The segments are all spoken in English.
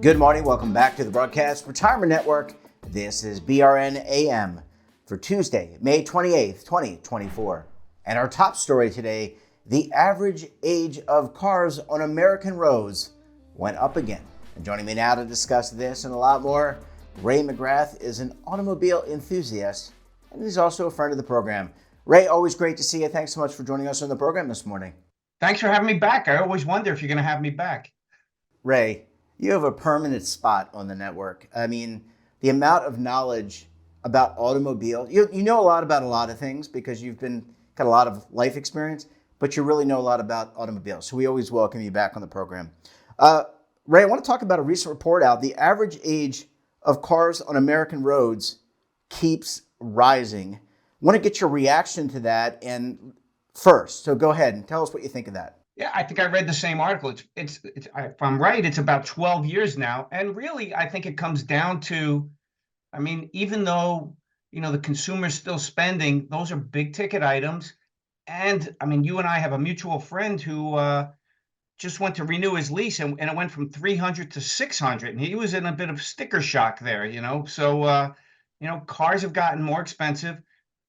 Good morning. Welcome back to the Broadcast Retirement Network. This is BRN AM for Tuesday, May 28th, 2024. And our top story today, the average age of cars on American roads went up again. And joining me now to discuss this and a lot more, Ray McGrath is an automobile enthusiast, and he's also a friend of the program. Ray, always great to see you. Thanks so much for joining us on the program this morning. Thanks for having me back. I always wonder if you're going to have me back. Ray, you have a permanent spot on the network. I mean, the amount of knowledge about automobile, you know a lot about a lot of things because you've got a lot of life experience, but you really know a lot about automobiles. So we always welcome you back on the program. Ray, I want to talk about a recent report out. The average age of cars on American roads keeps rising. I want to get your reaction to that and first. So go ahead and tell us what you think of that. Yeah, I think I read the same article. It's if I'm right, it's about 12 years now. And really, I think it comes down to, even though, the consumer's still spending, those are big ticket items. And you and I have a mutual friend who just went to renew his lease and it went from 300 to 600. And he was in a bit of sticker shock there, So, cars have gotten more expensive.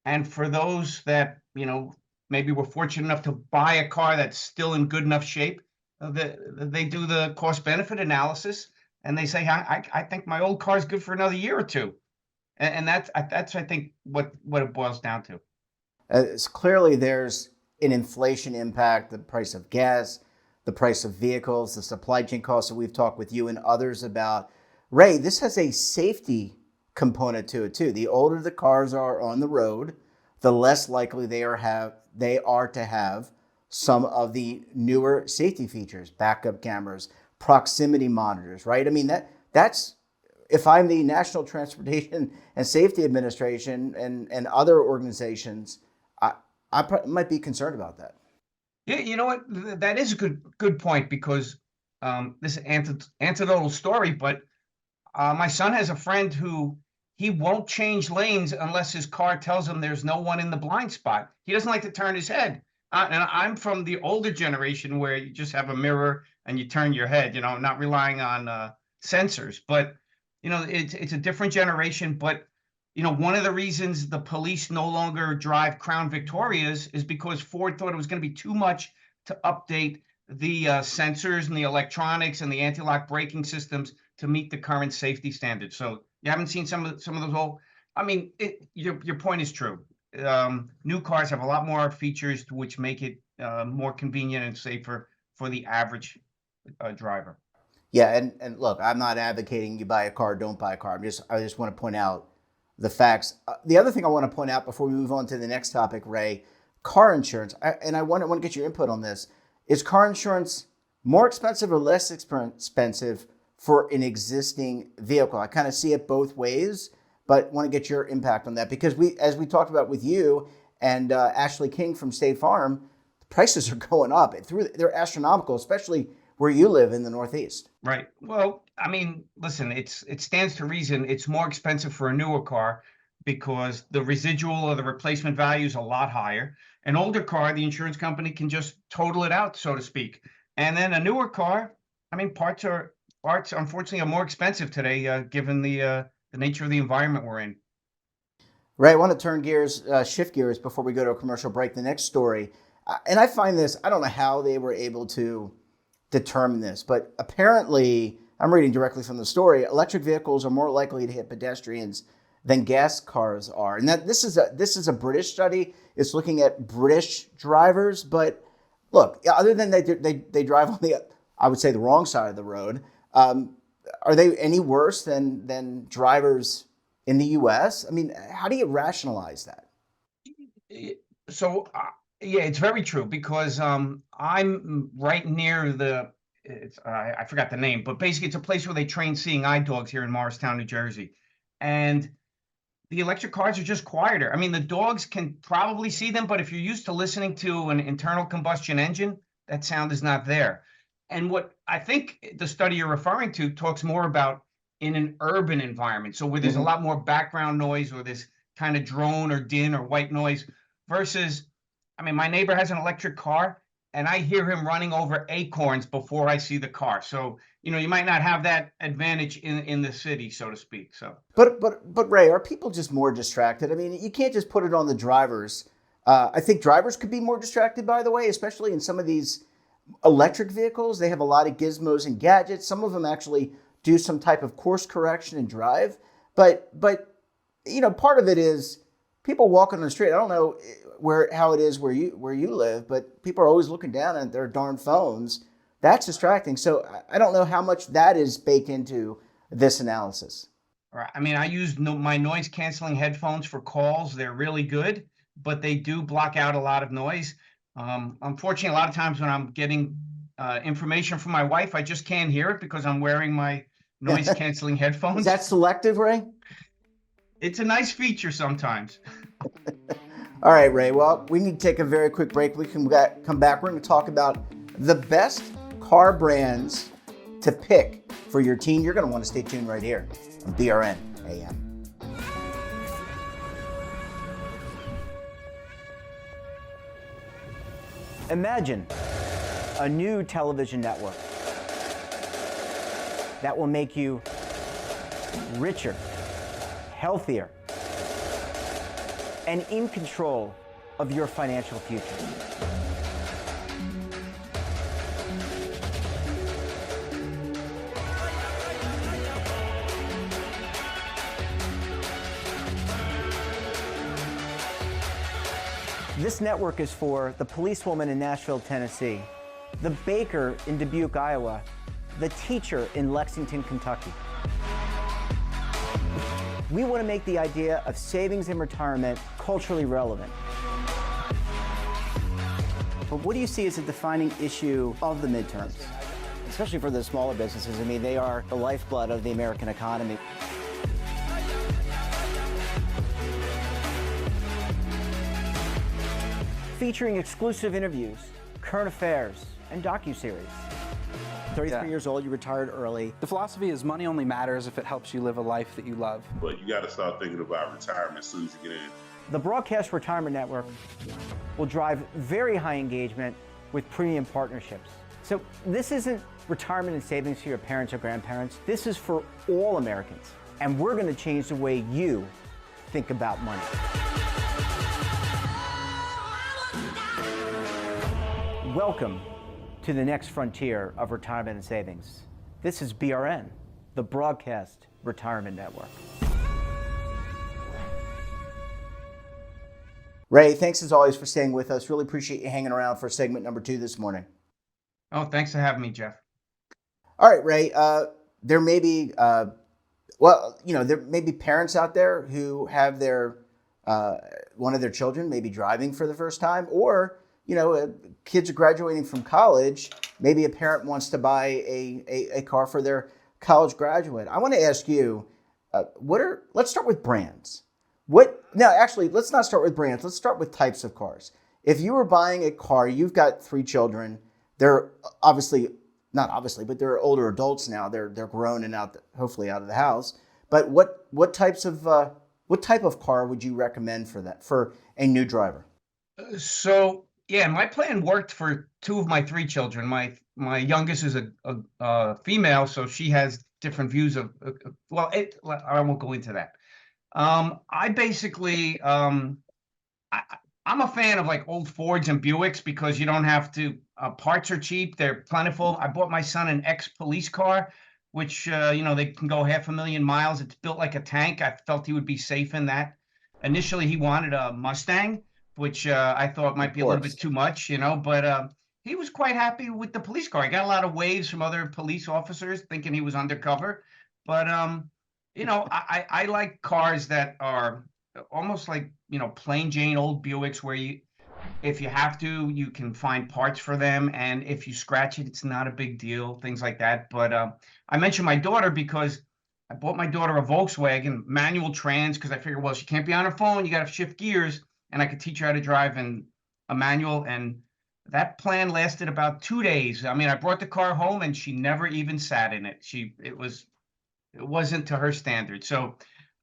And for those that, maybe we're fortunate enough to buy a car that's still in good enough shape, they do the cost benefit analysis and they say, I think my old car is good for another year or two. And that's I think what it boils down to. It's clearly there's an inflation impact, the price of gas, the price of vehicles, the supply chain costs that we've talked with you and others about. Ray, this has a safety component to it too. The older the cars are on the road, the less likely they are to have some of the newer safety features, backup cameras, proximity monitors, right? I mean, that's if I'm the National Transportation and Safety Administration and other organizations, I might be concerned about that. Yeah, you know what? That is a good point because this is an anecdotal story, but my son has a friend who he won't change lanes unless his car tells him there's no one in the blind spot. He doesn't like to turn his head. And I'm from the older generation where you just have a mirror and you turn your head, not relying on sensors. But, it's a different generation. But, one of the reasons the police no longer drive Crown Victorias is because Ford thought it was going to be too much to update the sensors and the electronics and the anti-lock braking systems to meet the current safety standards. So you haven't seen some of those old. Your point is true. New cars have a lot more features which make it more convenient and safer for the average driver. Yeah, and look, I'm not advocating you buy a car, don't buy a car. I just want to point out the facts. The other thing I want to point out before we move on to the next topic, Ray, car insurance. I want to get your input on this. Is car insurance more expensive or less expensive for an existing vehicle? I kind of see it both ways, but want to get your impact on that because as we talked about with you and Ashley King from State Farm, the prices are going up. They're astronomical, especially where you live in the Northeast. Right. Well, listen, it stands to reason it's more expensive for a newer car because the residual or the replacement value is a lot higher. An older car, the insurance company can just total it out, so to speak. And then a newer car, parts unfortunately are more expensive today, given the nature of the environment we're in. Ray, I want to shift gears before we go to a commercial break. The next story, and I find this, I don't know how they were able to determine this, but apparently, I'm reading directly from the story, electric vehicles are more likely to hit pedestrians than gas cars are. And this is a British study. It's looking at British drivers, but look, other than they drive on I would say the wrong side of the road. Are they any worse than drivers in the U.S.? I mean, how do you rationalize that? So, yeah, it's very true because I'm right near I forgot the name, but basically it's a place where they train seeing eye dogs here in Morristown, New Jersey. And the electric cars are just quieter. The dogs can probably see them, but if you're used to listening to an internal combustion engine, that sound is not there. And what I think the study you're referring to talks more about in an urban environment. So where there's a lot more background noise or this kind of drone or din or white noise versus, my neighbor has an electric car and I hear him running over acorns before I see the car. So, you might not have that advantage in the city, so to speak. So, But Ray, are people just more distracted? I mean, you can't just put it on the drivers. I think drivers could be more distracted, by the way, especially in some of these electric vehicles. They have a lot of gizmos and gadgets. Some of them actually do some type of course correction and drive. But part of it is people walking on the street. I don't know how it is where you live, but people are always looking down at their darn phones. That's distracting. So I don't know how much that is baked into this analysis. right. I mean, I use my noise canceling headphones for calls. They're really good, but they do block out a lot of noise. Unfortunately, a lot of times when I'm getting information from my wife, I just can't hear it because I'm wearing my noise canceling Is headphones. that selective, Ray? It's a nice feature sometimes. All right, Ray. Well, we need to take a very quick break. We can come back. We're going to talk about the best car brands to pick for your teen. You're going to want to stay tuned right here on BRN AM. Imagine a new television network that will make you richer, healthier, and in control of your financial future. This network is for the policewoman in Nashville, Tennessee, the baker in Dubuque, Iowa, the teacher in Lexington, Kentucky. We want to make the idea of savings and retirement culturally relevant. But what do you see as a defining issue of the midterms? Especially for the smaller businesses. I mean, they are the lifeblood of the American economy. Featuring exclusive interviews, current affairs, and docuseries. 33 years old, you retired early. The philosophy is money only matters if it helps you live a life that you love. But you got to start thinking about retirement as soon as you get in. The Broadcast Retirement Network will drive very high engagement with premium partnerships. So this isn't retirement and savings for your parents or grandparents. This is for all Americans. And we're going to change the way you think about money. Welcome to the next frontier of retirement and savings. This is BRN, the Broadcast Retirement Network. Ray, thanks as always for staying with us. Really appreciate you hanging around for segment number 2 this morning. Oh, thanks for having me, Jeff. All right, Ray. There may be, there may be parents out there who have their one of their children maybe driving for the first time, or kids are graduating from college. Maybe a parent wants to buy a car for their college graduate. I want to ask you, let's start with brands. Let's not start with brands. Let's start with types of cars. If you were buying a car, you've got 3 children. They're but they're older adults now. They're grown and hopefully out of the house. But what type of car would you recommend for a new driver? So yeah, my plan worked for 2 of my 3 children. My youngest is a female, so she has different views of. I won't go into that. I basically, I'm a fan of like old Fords and Buicks because you don't have to. Parts are cheap; they're plentiful. I bought my son an ex-police car, which they can go 500,000 miles. It's built like a tank. I felt he would be safe in that. Initially, he wanted a Mustang, which I thought might be a little bit too much, but he was quite happy with the police car. He got a lot of waves from other police officers thinking he was undercover. But, I like cars that are almost like, plain Jane old Buicks where if you have to, you can find parts for them. And if you scratch it, it's not a big deal, things like that. But I mentioned my daughter because I bought my daughter a Volkswagen manual trans because I figured, well, she can't be on her phone. You got to shift gears. And I could teach her how to drive in a manual. And that plan lasted about 2 days. I mean, I brought the car home and she never even sat in it. It wasn't to her standard. So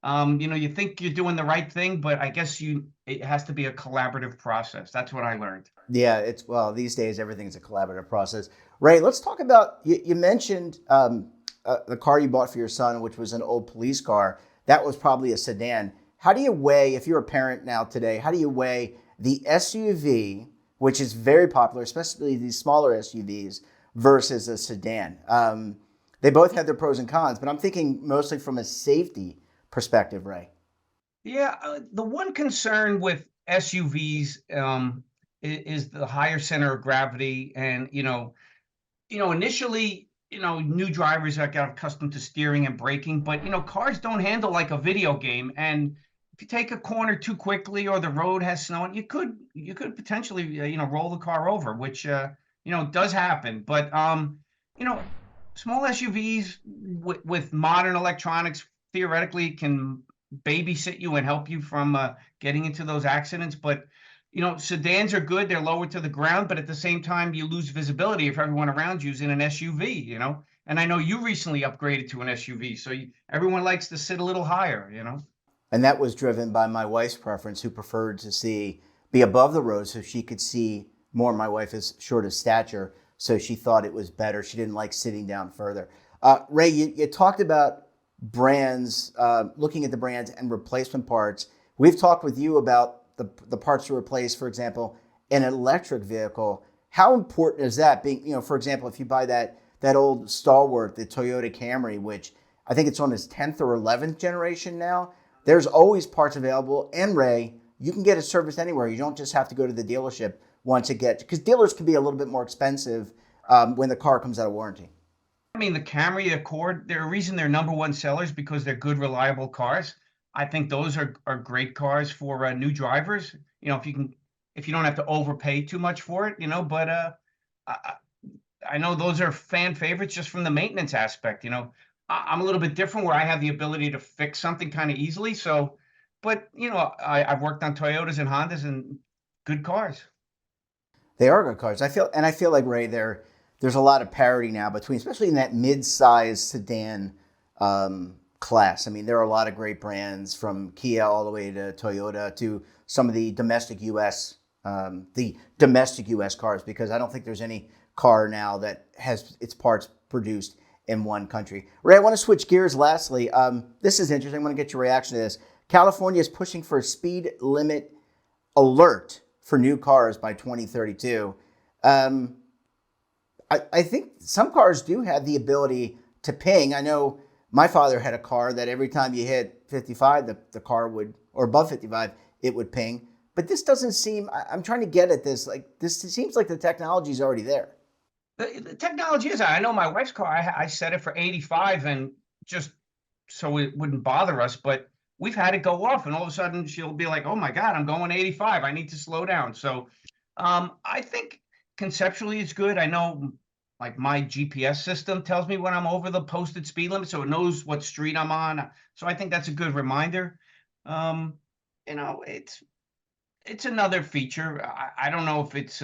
You think you're doing the right thing, but I guess it has to be a collaborative process. That's what I learned. Yeah, it's well, these days everything's a collaborative process. Ray, let's talk about you mentioned the car you bought for your son, which was an old police car. That was probably a sedan. How do you weigh, if you're a parent now today, how do you weigh the SUV, which is very popular, especially these smaller SUVs, versus a sedan? They both have their pros and cons, but I'm thinking mostly from a safety perspective, Ray. Yeah, the one concern with SUVs is the higher center of gravity, and initially, new drivers that got accustomed to steering and braking, but cars don't handle like a video game, and if you take a corner too quickly or the road has snow, you could potentially roll the car over, which does happen. But you know, small SUVs with modern electronics theoretically can babysit you and help you from getting into those accidents. But sedans are good; they're lower to the ground, but at the same time, you lose visibility if everyone around you is in an SUV. And I know you recently upgraded to an SUV, so everyone likes to sit a little higher. And that was driven by my wife's preference, who preferred to be above the road so she could see more. My wife is short of stature, so she thought it was better. She didn't like sitting down further. Ray, you talked about brands, looking at the brands and replacement parts. We've talked with you about the parts to replace, for example, an electric vehicle. How important is that? Being, for example, if you buy that old stalwart, the Toyota Camry, which I think it's on its 10th or 11th generation now, there's always parts available. And Ray, you can get it serviced anywhere. You don't just have to go to the dealership once it gets, because dealers can be a little bit more expensive when the car comes out of warranty. I mean, the Camry, the Accord, the reason they're number one sellers because they're good, reliable cars. I think those are great cars for new drivers. If you don't have to overpay too much for it. But I, I know those are fan favorites just from the maintenance aspect. I'm a little bit different where I have the ability to fix something kind of easily. So, but I've worked on Toyotas and Hondas and good cars. They are good cars. I feel like Ray, there's a lot of parity now between, especially in that mid-size sedan class. I mean, there are a lot of great brands from Kia all the way to Toyota to some of the domestic U.S. cars, because I don't think there's any car now that has its parts produced in one country. Ray, I want to switch gears. Lastly, this is interesting. I want to get your reaction to this. California is pushing for a speed limit alert for new cars by 2032. I think some cars do have the ability to ping. I know my father had a car that every time you hit 55, the car would, or above 55, it would ping. But this doesn't seem, I'm trying to get at this, like this seems like the technology is already there. The technology is, I know my wife's car, I set it for 85 and just so it wouldn't bother us, but we've had it go off and all of a sudden she'll be like, oh my God, I'm going 85. I need to slow down. So I think conceptually it's good. I know like my GPS system tells me when I'm over the posted speed limit, so it knows what street I'm on. So I think that's a good reminder. Um, it's another feature. I don't know if it's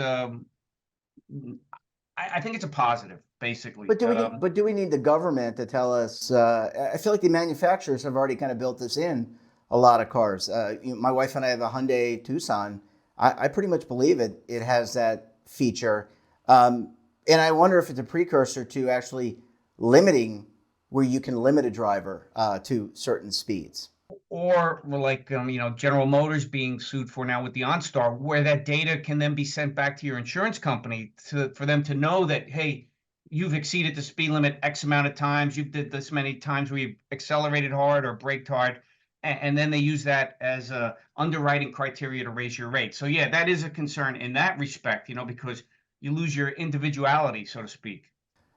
I think it's a positive, basically. But do we need the government to tell us? I feel like the manufacturers have already kind of built this in a lot of cars. My wife and I have a Hyundai Tucson. I pretty much believe it has that feature. And I wonder if it's a precursor to actually limiting, where you can limit a driver to certain speeds. Or like General Motors being sued for now with the OnStar, where that data can then be sent back to your insurance company for them to know that, hey, you've exceeded the speed limit X amount of times, you've did this many times where you've accelerated hard or braked hard, and then they use that as a underwriting criteria to raise your rate. So yeah, that is a concern in that respect, because you lose your individuality, so to speak.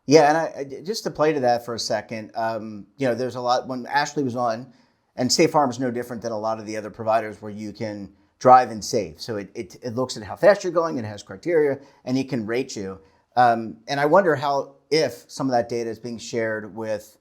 Yeah, and I just to play to that for a second, there's a lot when Ashley was on, and State Farm is no different than a lot of the other providers where you can drive and save. So it looks at how fast you're going, it has criteria, and it can rate you. And I wonder if some of that data is being shared with,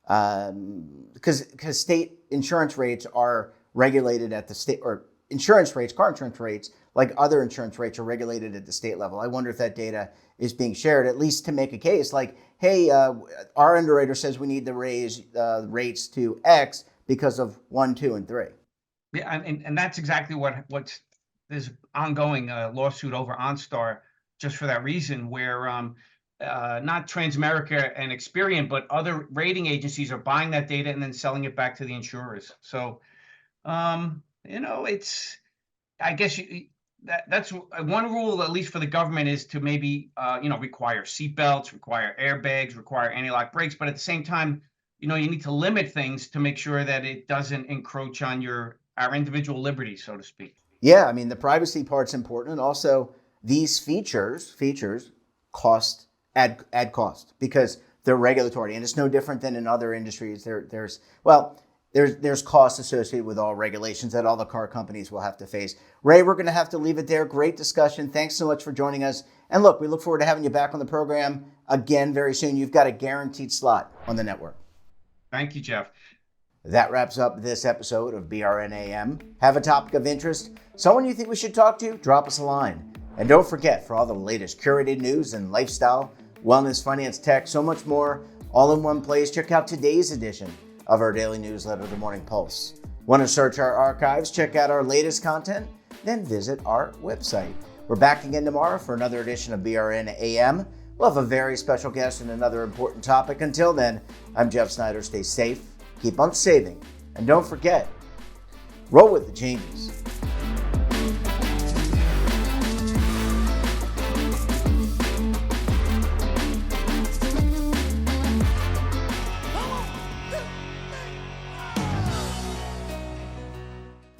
because state insurance rates are regulated at the state, or insurance rates, car insurance rates, like other insurance rates, are regulated at the state level. I wonder if that data is being shared, at least to make a case like, hey, our underwriter says we need to raise rates to X because of 1, 2, and 3. Yeah, and that's exactly what's this ongoing lawsuit over OnStar just for that reason, where not Transamerica and Experian, but other rating agencies are buying that data and then selling it back to the insurers. So, it's, I guess that's one rule, at least for the government, is to maybe require seatbelts, require airbags, require anti-lock brakes, but at the same time, you need to limit things to make sure that it doesn't encroach on our individual liberties, so to speak. Yeah, I mean, the privacy part's important, and also these features add cost because they're regulatory, and it's no different than in other industries. There's costs associated with all regulations that all the car companies will have to face. Ray, we're going to have to leave it there. Great discussion. Thanks so much for joining us. And look, we look forward to having you back on the program again very soon. You've got a guaranteed slot on the network. Thank you, Jeff. That wraps up this episode of BRNAM. Have a topic of interest? Someone you think we should talk to? Drop us a line. And don't forget, for all the latest curated news and lifestyle, wellness, finance, tech, so much more, all in one place, check out today's edition of our daily newsletter, The Morning Pulse. Want to search our archives, check out our latest content? Then visit our website. We're back again tomorrow for another edition of BRN AM. We'll have a very special guest and another important topic. Until then, I'm Jeff Snyder. Stay safe, keep on saving, and don't forget, roll with the genius.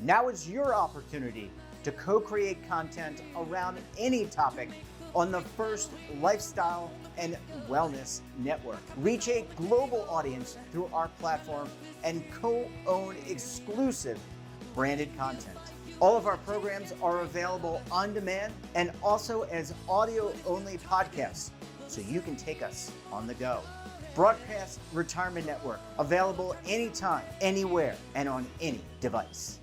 Now is your opportunity to co-create content around any topic on the First Lifestyle and Wellness Network. Reach a global audience through our platform and co-own exclusive branded content. All of our programs are available on demand and also as audio-only podcasts, so you can take us on the go. Broadcast Retirement Network, available anytime, anywhere, and on any device.